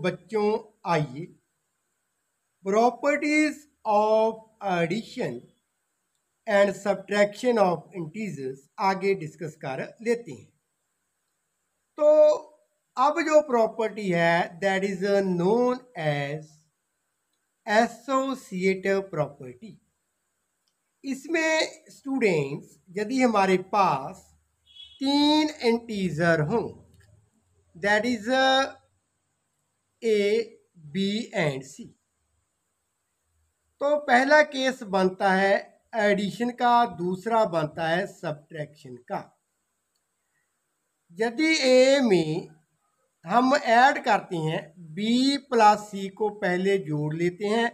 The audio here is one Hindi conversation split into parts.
बच्चों आइए properties of addition and subtraction of integers आगे डिस्कस कर लेते हैं। तो अब जो प्रॉपर्टी है that is known as associative property. इसमें स्टूडेंट्स यदि हमारे पास 3 इंटीजर हों that is A B and C, तो पहला केस बनता है एडिशन का, दूसरा बनता है सब्ट्रैक्शन का। यदि ए में हम ऐड करते हैं बी प्लस सी को पहले जोड़ लेते हैं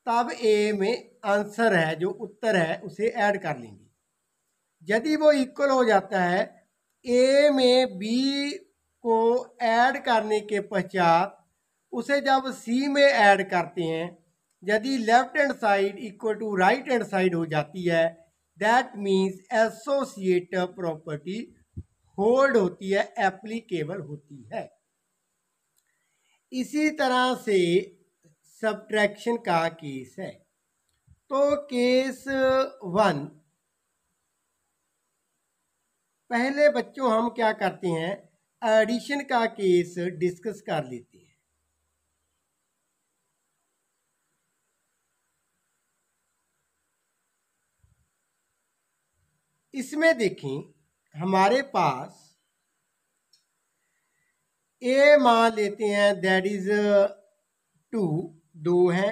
तब ए में आंसर है जो उत्तर है उसे ऐड कर लेंगे। यदि वो इक्वल हो जाता है ए में बी को ऐड करने के पश्चात उसे जब सी में ऐड करते हैं, यदि left hand side equal to right hand side हो जाती है that means associative property hold होती है, एप्लीकेबल होती है। इसी तरह से सब्ट्रैक्शन का केस है। तो केस 1 पहले बच्चों हम क्या करते हैं एडिशन का केस डिस्कस कर लेते हैं। इसमें देखें हमारे पास ए मान लेते हैं दैट इज 2 है,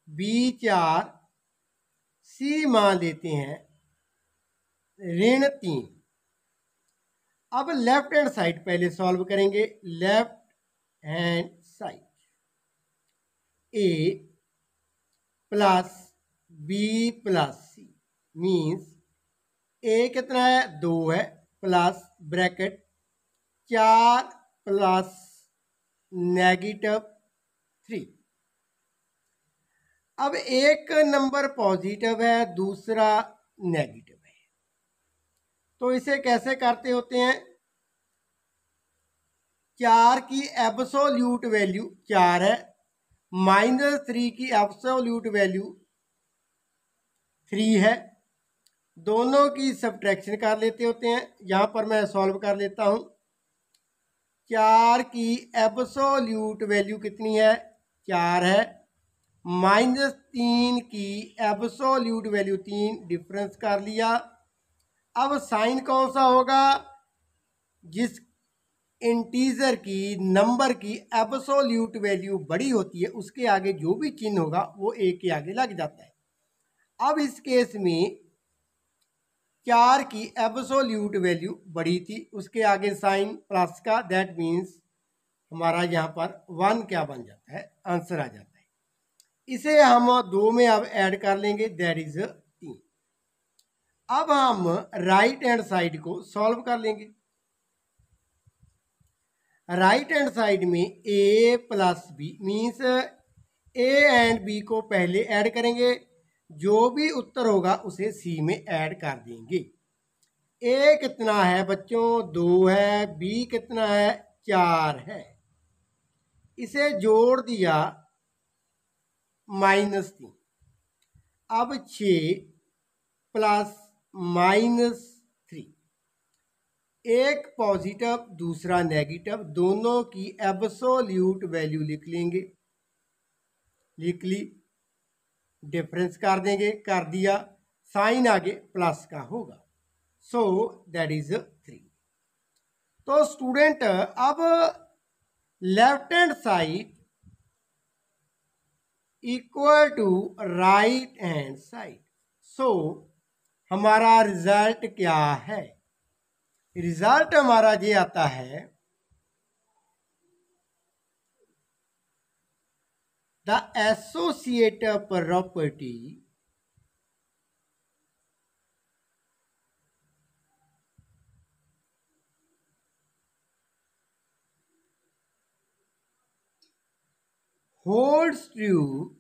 बी 4, सी मान लेते हैं -3। अब लेफ्ट हैंड साइड पहले सॉल्व करेंगे। Left hand side A plus B plus C means A कितना है 2 है प्लस ब्रैकेट 4 प्लस -3। अब एक नंबर पॉजिटिव है दूसरा नेगेटिव है, तो इसे कैसे करते होते हैं 4 की एब्सोल्यूट वैल्यू 4 है, -3 की एब्सोल्यूट वैल्यू 3 है, दोनों की सब्ट्रैक्शन कर लेते होते हैं। यहाँ पर मैं सॉल्व कर लेता हूँ। 4 की एब्सोल्यूट वैल्यू कितनी है 4 है, -3 की एब्सोल्यूट वैल्यू 3, डिफरेंस कर लिया। अब साइन कौन सा होगा जिस इंटीजर की नंबर की एब्सोल्यूट वैल्यू बड़ी होती है उसके आगे जो भी चिन्ह होगा वो ए के आगे लग जाता है। अब इस केस में 4 की एब्सोल्यूट वैल्यू बड़ी थी, उसके आगे साइन प्लस का, दैट मीन्स हमारा यहाँ पर 1 क्या बन जाता है आंसर आ जाता है। इसे हम 2 में अब ऐड कर लेंगे दैट इज 3। अब हम राइट हैंड साइड को सॉल्व कर लेंगे। राइट हैंड साइड में A plus B means A and B को पहले ऐड करेंगे, जो भी उत्तर होगा उसे सी में ऐड कर देंगे। ए कितना है बच्चों 2 है, बी कितना है 4 है, इसे जोड़ दिया -3। अब 6 प्लस -3, एक पॉजिटिव दूसरा नेगेटिव, दोनों की एब्सोल्यूट वैल्यू लिख लेंगे, लिख ली, डिफरेंस कर देंगे, कर दिया, साइन आगे प्लस का होगा, सो दैट इज 3। तो स्टूडेंट अब left hand side equal to right hand side, so हमारा रिजल्ट क्या है, रिजल्ट हमारा ये आता है the associative property holds true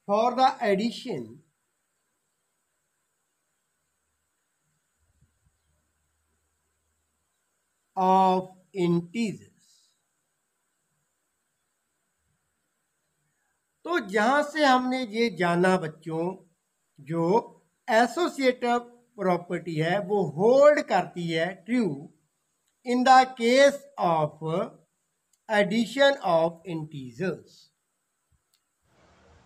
for the addition of integers. तो जहां से हमने ये जाना बच्चों, जो एसोसिएटिव प्रॉपर्टी है वो होल्ड करती है true in the case of addition of integers.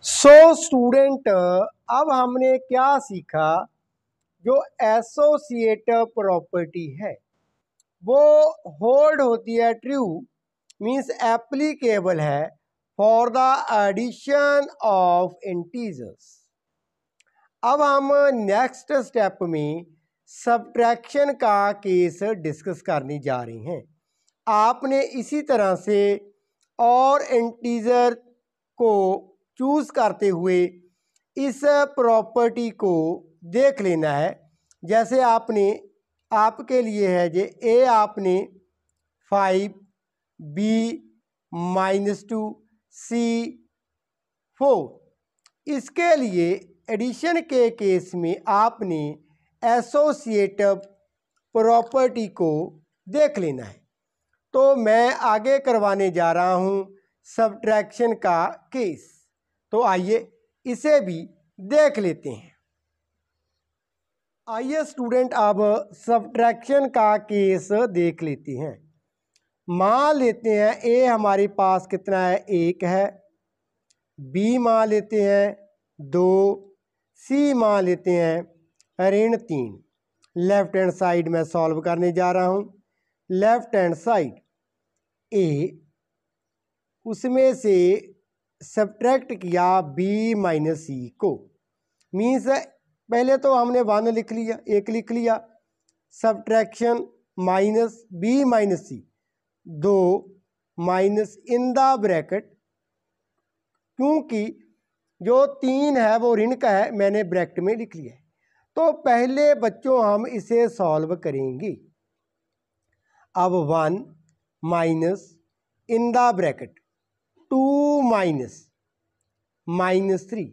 So student, अब हमने क्या सीखा? जो एसोसिएटिव प्रॉपर्टी है वो होल्ड होती है ट्रू, मीन्स एप्लीकेबल है for the addition of integers. अब हम नेक्स्ट स्टेप में सब्ट्रैक्शन का केस डिस्कस करने जा रहे हैं। आपने इसी तरह से और इंटीजर को चूज करते हुए इस प्रॉपर्टी को देख लेना है। जैसे आपके लिए है जे ए आपने 5, B -2, C 4। इसके लिए एडिशन के केस में आपने एसोसिएटिव प्रॉपर्टी को देख लेना है। तो मैं आगे करवाने जा रहा हूँ सब्ट्रैक्शन का केस। तो आइए इसे भी देख लेते हैं। आइए स्टूडेंट, अब सब्ट्रैक्शन का केस देख लेते हैं। मान लेते हैं ए हमारे पास कितना है, 1 है। बी मान लेते हैं 2, सी मान लेते हैं -3। लेफ्ट हैंड साइड में सॉल्व करने जा रहा हूँ। लेफ्ट हैंड साइड ए, उसमें से सब्ट्रैक्ट किया B - C को, मीन्स पहले तो हमने 1 लिख लिया, 1 लिख लिया। Subtraction -B - C 2 minus in the bracket, क्योंकि जो 3 है वो ऋण का है, मैंने ब्रैकेट में लिख लिया है। तो पहले बच्चों हम इसे सॉल्व करेंगे। अब 1 माइनस इन द ब्रैकेट 2 -3।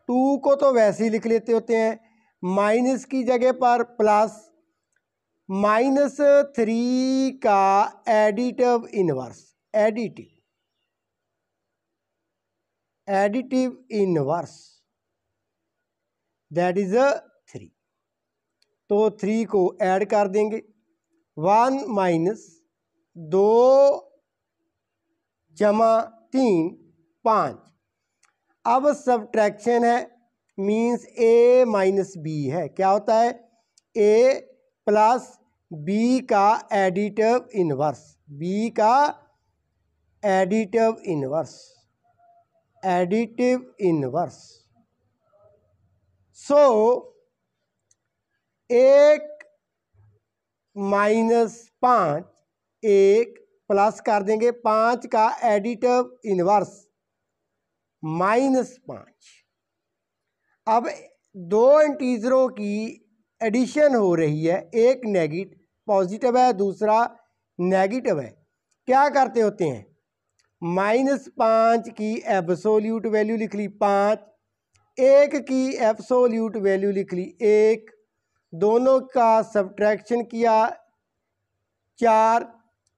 2 को तो वैसे ही लिख लेते होते हैं, माइनस की जगह पर प्लस, -3 का additive inverse, additive inverse that is 3। तो 3 को ऐड कर देंगे। 1 - 2 + 3 5। अब सब्ट्रैक्शन है, मीन्स A - B है। क्या होता है? A + B का एडिटिव इनवर्स, B का एडिटिव इनवर्स, सो 1 - 5, 1 प्लस कर देंगे 5 का एडिटिव इनवर्स -5। अब 2 इंटीजरों की एडिशन हो रही है, एक पॉजिटिव है, दूसरा नेगेटिव है। क्या करते होते हैं? -5 की एब्सोल्यूट वैल्यू लिख ली 5, 1 की एब्सोल्यूट वैल्यू लिख ली 1, दोनों का सब्ट्रैक्शन किया 4,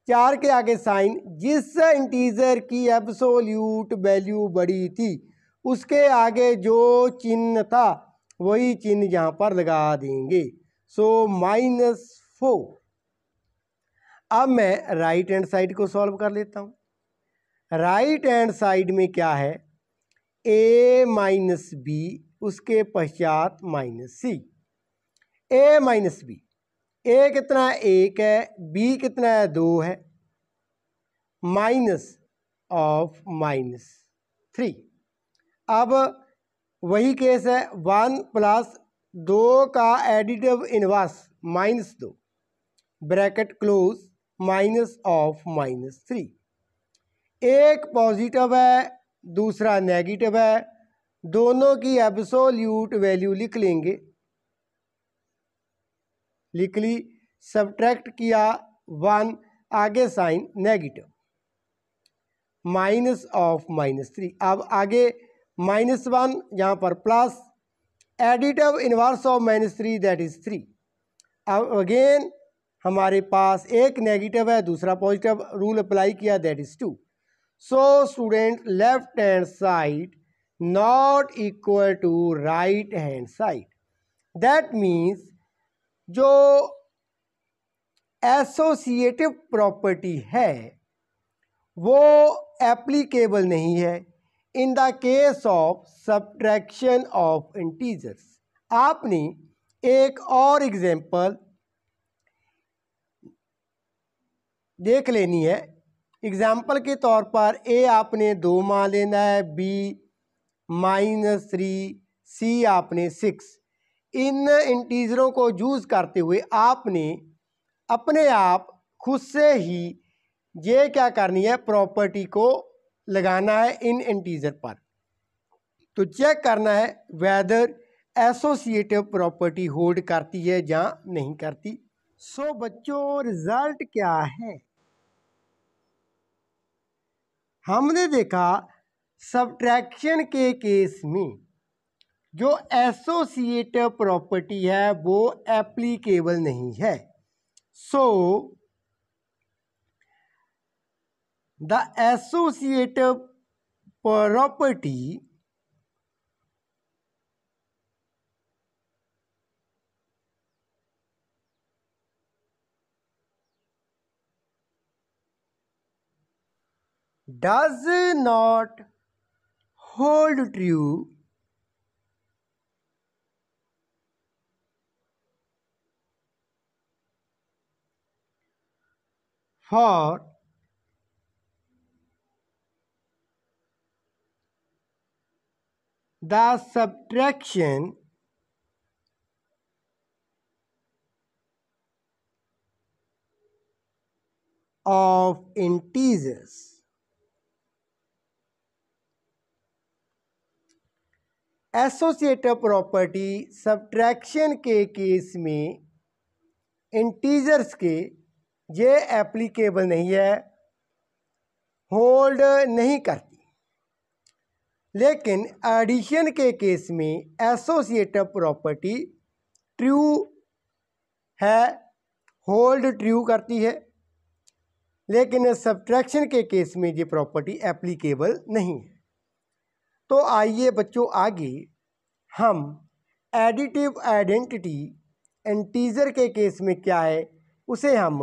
4 के आगे साइन, जिस इंटीजर की एब्सोल्यूट वैल्यू बड़ी थी उसके आगे जो चिन्ह था वही चिन्ह यहाँ पर लगा देंगे। सो -4। अब मैं राइट हैंड साइड को सॉल्व कर लेता हूँ। राइट हैंड साइड में क्या है? A - B, उसके पश्चात -C। A - B, A कितना है? 1 है। B कितना है? 2 है। -3। अब वही केस है, 1 + 2 का एडिटिव इनवर्स -2, ब्रैकेट क्लोज, -3। एक पॉजिटिव है, दूसरा नेगेटिव है, दोनों की एब्सोल्यूट वैल्यू लिख लेंगे, लिख ली। सब्ट्रैक्ट किया 1, आगे साइन नेगेटिव, -3। अब आगे -1, यहाँ पर plus, additive inverse of -3 that is 3। अब अगेन हमारे पास एक नेगेटिव है, दूसरा पॉजिटिव, रूल अप्लाई किया, that is 2. So student left hand side not equal to right hand side. That means जो एसोसिएटिव प्रॉपर्टी है वो एप्लीकेबल नहीं है in the case of subtraction of integers. आपने एक और एग्जांपल देख लेनी है. एग्जाम्पल के तौर पर ए आपने 2 मान लेना है, बी -3, सी आपने 6. इन इंटीजरों को यूज़ करते हुए आपने अपने आप खुद से ही ये क्या करनी है, प्रॉपर्टी को लगाना है इन इंटीजर पर. तो चेक करना है वेदर एसोसिएटिव प्रॉपर्टी होल्ड करती है या नहीं करती. सो बच्चों रिजल्ट क्या है, हमने देखा सब्ट्रैक्शन के केस में जो एसोसिएटिव प्रॉपर्टी है वो एप्लीकेबल नहीं है. So the associative property does not hold true for the subtraction of integers. Associative property subtraction के केस में इंटीजर्स के ये एप्लीकेबल नहीं है, होल्ड नहीं करती. लेकिन एडिशन के केस में एसोसिएटिव प्रॉपर्टी ट्रू है, होल्ड ट्रू करती है. लेकिन सब्ट्रैक्शन के केस में ये प्रॉपर्टी एप्लीकेबल नहीं है. तो आइए बच्चों आगे हम एडिटिव आइडेंटिटी इंटीजर के केस में क्या है उसे हम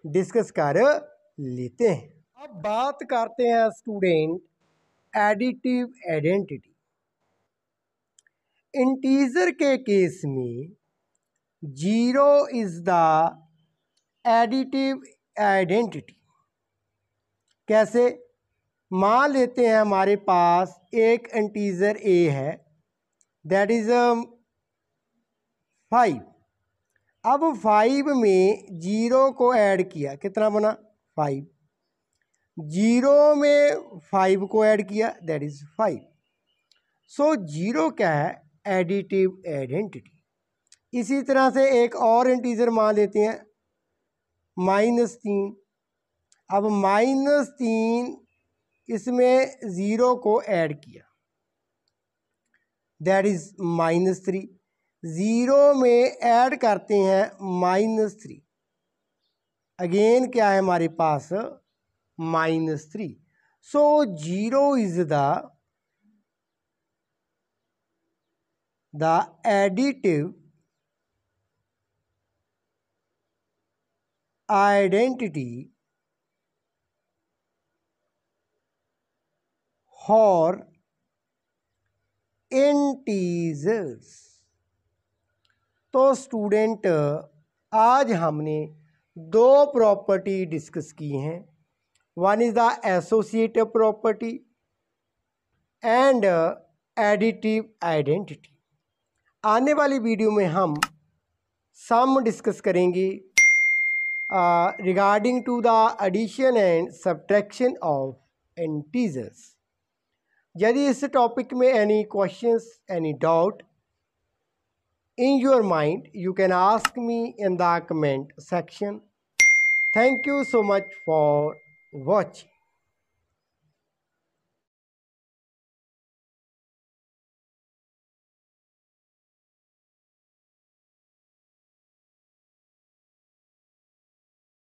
डिस्कस कर लेते हैं. अब बात करते हैं स्टूडेंट एडिटिव आइडेंटिटी. इंटीजर के केस में 0 इज द एडिटिव आइडेंटिटी. कैसे, मान लेते हैं हमारे पास एक इंटीजर ए है, दैट इज 5. अब 5 में 0 को ऐड किया, कितना बना 5. 0 में 5 को ऐड किया, दैट इज 5. सो 0 क्या है, एडिटिव आइडेंटिटी. इसी तरह से एक और इंटीजर मान लेते हैं -3. अब -3 इसमें 0 को ऐड किया, दैट इज -3. 0 में ऐड करते हैं -3, अगेन क्या है हमारे पास -3. So 0 is the additive identity for integers. तो स्टूडेंट आज हमने 2 प्रॉपर्टी डिस्कस की हैं. One is the associative property and additive identity. आने वाली वीडियो में हम सम डिस्कस करेंगे regarding to the addition and subtraction of integers. यदि इस टॉपिक में any questions, any doubt in your mind, you can ask me in the comment section. Thank you so much for watching.